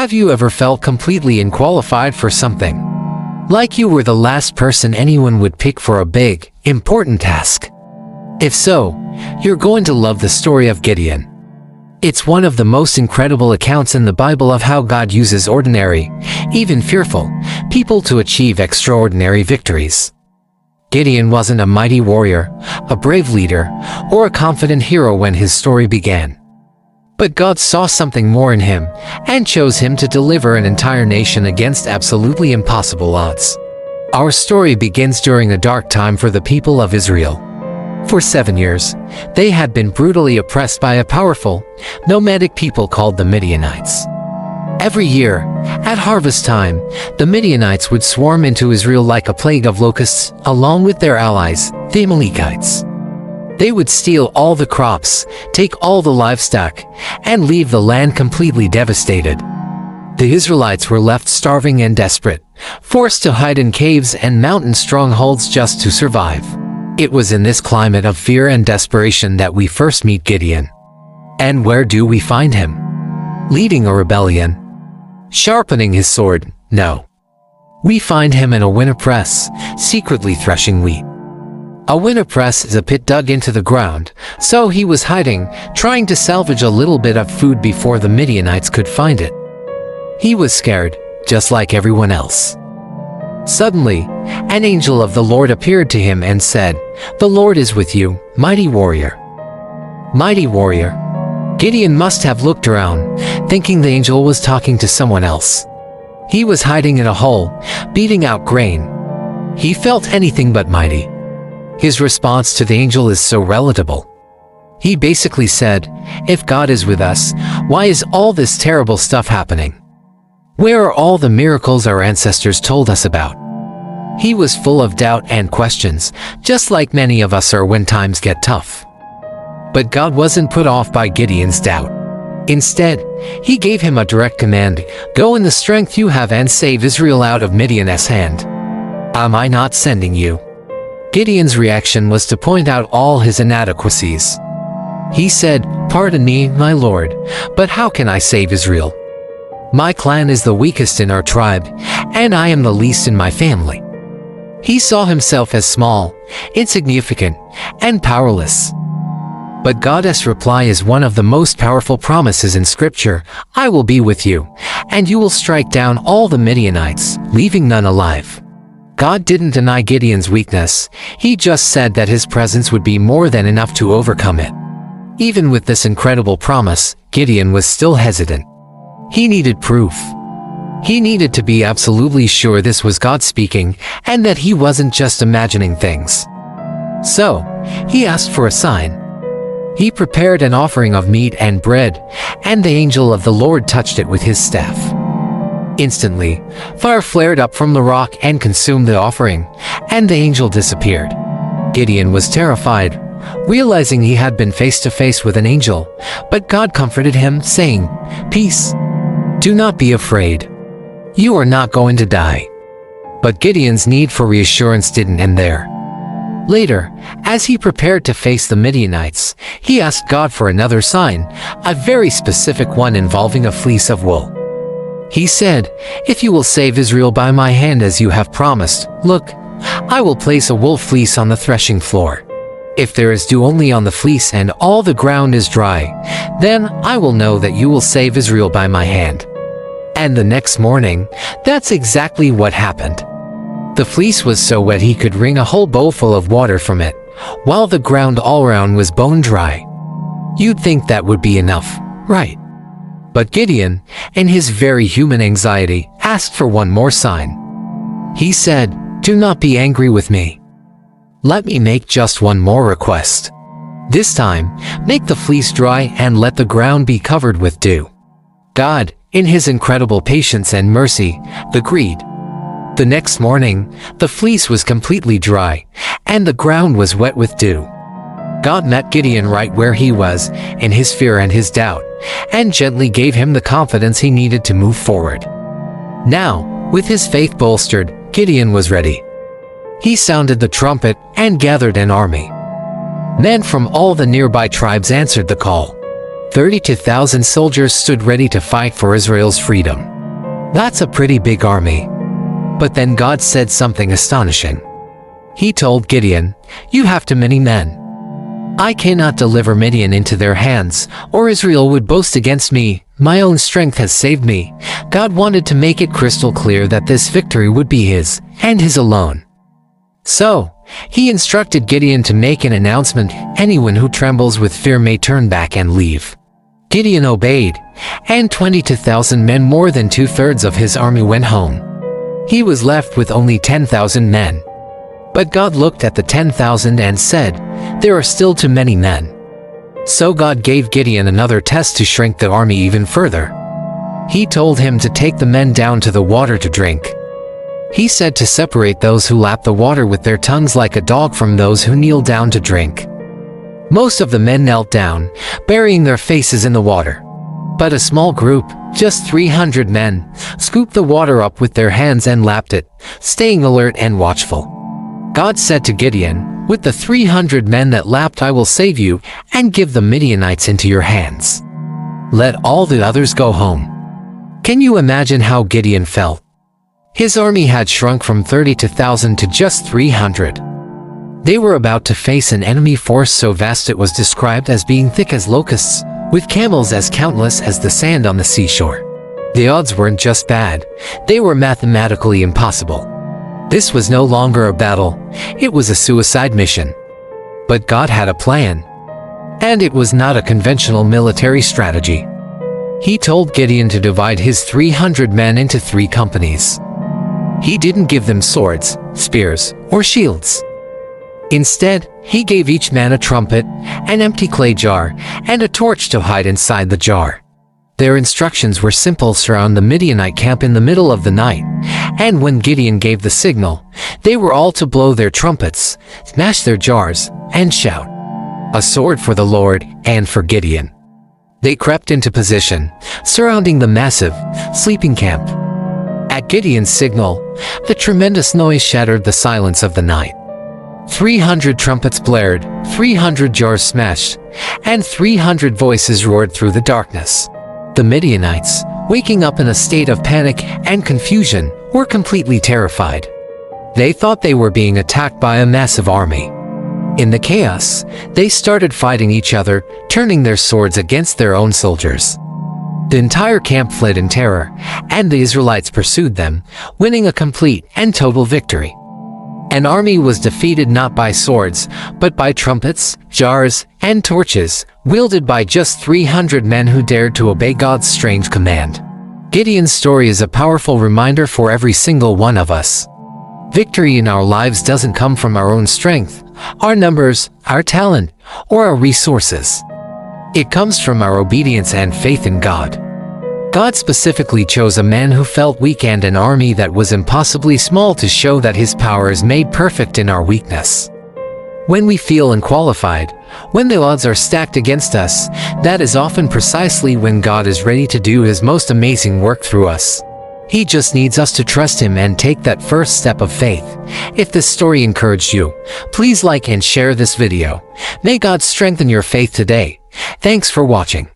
Have you ever felt completely unqualified for something? Like you were the last person anyone would pick for a big, important task? If so, you're going to love the story of Gideon. It's one of the most incredible accounts in the Bible of how God uses ordinary, even fearful, people to achieve extraordinary victories. Gideon wasn't a mighty warrior, a brave leader, or a confident hero when his story began. But God saw something more in him, and chose him to deliver an entire nation against absolutely impossible odds. Our story begins during a dark time for the people of Israel. For 7 years, they had been brutally oppressed by a powerful, nomadic people called the Midianites. Every year, at harvest time, the Midianites would swarm into Israel like a plague of locusts, along with their allies, the Amalekites. They would steal all the crops, take all the livestock, and leave the land completely devastated. The Israelites were left starving and desperate, forced to hide in caves and mountain strongholds just to survive. It was in this climate of fear and desperation that we first meet Gideon. And where do we find him? Leading a rebellion? Sharpening his sword? No. We find him in a winnow press, secretly threshing wheat. A winnow press is a pit dug into the ground, so he was hiding, trying to salvage a little bit of food before the Midianites could find it. He was scared, just like everyone else. Suddenly, an angel of the Lord appeared to him and said, "The Lord is with you, mighty warrior." Mighty warrior. Gideon must have looked around, thinking the angel was talking to someone else. He was hiding in a hole, beating out grain. He felt anything but mighty. His response to the angel is so relatable. He basically said, "If God is with us, why is all this terrible stuff happening? Where are all the miracles our ancestors told us about?" He was full of doubt and questions, just like many of us are when times get tough. But God wasn't put off by Gideon's doubt. Instead, he gave him a direct command: "Go in the strength you have and save Israel out of Midian's hand. Am I not sending you?" Gideon's reaction was to point out all his inadequacies. He said, "Pardon me, my lord, but how can I save Israel? My clan is the weakest in our tribe, and I am the least in my family." He saw himself as small, insignificant, and powerless. But God's reply is one of the most powerful promises in Scripture: "I will be with you, and you will strike down all the Midianites, leaving none alive." God didn't deny Gideon's weakness, he just said that his presence would be more than enough to overcome it. Even with this incredible promise, Gideon was still hesitant. He needed proof. He needed to be absolutely sure this was God speaking, and that he wasn't just imagining things. So, he asked for a sign. He prepared an offering of meat and bread, and the angel of the Lord touched it with his staff. Instantly, fire flared up from the rock and consumed the offering, and the angel disappeared. Gideon was terrified, realizing he had been face to face with an angel, but God comforted him, saying, "Peace. Do not be afraid. You are not going to die." But Gideon's need for reassurance didn't end there. Later, as he prepared to face the Midianites, he asked God for another sign, a very specific one involving a fleece of wool. He said, "If you will save Israel by my hand as you have promised, look, I will place a wool fleece on the threshing floor. If there is dew only on the fleece and all the ground is dry, then I will know that you will save Israel by my hand." And the next morning, that's exactly what happened. The fleece was so wet he could wring a whole bowl full of water from it, while the ground all around was bone dry. You'd think that would be enough, right? But Gideon, in his very human anxiety, asked for one more sign. He said, "Do not be angry with me. Let me make just one more request. This time, make the fleece dry and let the ground be covered with dew." God, in his incredible patience and mercy, agreed. The next morning, the fleece was completely dry, and the ground was wet with dew. God met Gideon right where he was, in his fear and his doubt, and gently gave him the confidence he needed to move forward. Now, with his faith bolstered, Gideon was ready. He sounded the trumpet and gathered an army. Men from all the nearby tribes answered the call. 32,000 soldiers stood ready to fight for Israel's freedom. That's a pretty big army. But then God said something astonishing. He told Gideon, "You have too many men. I cannot deliver Midian into their hands, or Israel would boast against me. My own strength has saved me." God wanted to make it crystal clear that this victory would be his, and his alone. So, he instructed Gideon to make an announcement: anyone who trembles with fear may turn back and leave. Gideon obeyed, and 22,000 men, more than 2/3 of his army, went home. He was left with only 10,000 men. But God looked at the 10,000 and said, "There are still too many men." So God gave Gideon another test to shrink the army even further. He told him to take the men down to the water to drink. He said to separate those who lap the water with their tongues like a dog from those who kneel down to drink. Most of the men knelt down, burying their faces in the water. But a small group, just 300 men, scooped the water up with their hands and lapped it, staying alert and watchful. God said to Gideon, "With the 300 men that lapped I will save you and give the Midianites into your hands. Let all the others go home." Can you imagine how Gideon felt? His army had shrunk from 32,000 to just 300. They were about to face an enemy force so vast it was described as being thick as locusts, with camels as countless as the sand on the seashore. The odds weren't just bad, they were mathematically impossible. This was no longer a battle, it was a suicide mission. But God had a plan. And it was not a conventional military strategy. He told Gideon to divide his 300 men into 3 companies. He didn't give them swords, spears, or shields. Instead, he gave each man a trumpet, an empty clay jar, and a torch to hide inside the jar. Their instructions were simple: surround the Midianite camp in the middle of the night, and when Gideon gave the signal, they were all to blow their trumpets, smash their jars, and shout, "A sword for the Lord and for Gideon." They crept into position, surrounding the massive, sleeping camp. At Gideon's signal, the tremendous noise shattered the silence of the night. 300 trumpets blared, 300 jars smashed, and 300 voices roared through the darkness. The Midianites, waking up in a state of panic and confusion, were completely terrified. They thought they were being attacked by a massive army. In the chaos, they started fighting each other, turning their swords against their own soldiers. The entire camp fled in terror, and the Israelites pursued them, winning a complete and total victory. An army was defeated not by swords, but by trumpets, jars, and torches, wielded by just 300 men who dared to obey God's strange command. Gideon's story is a powerful reminder for every single one of us. Victory in our lives doesn't come from our own strength, our numbers, our talent, or our resources. It comes from our obedience and faith in God. God specifically chose a man who felt weak and an army that was impossibly small to show that his power is made perfect in our weakness. When we feel unqualified, when the odds are stacked against us, that is often precisely when God is ready to do his most amazing work through us. He just needs us to trust him and take that first step of faith. If this story encouraged you, please like and share this video. May God strengthen your faith today. Thanks for watching.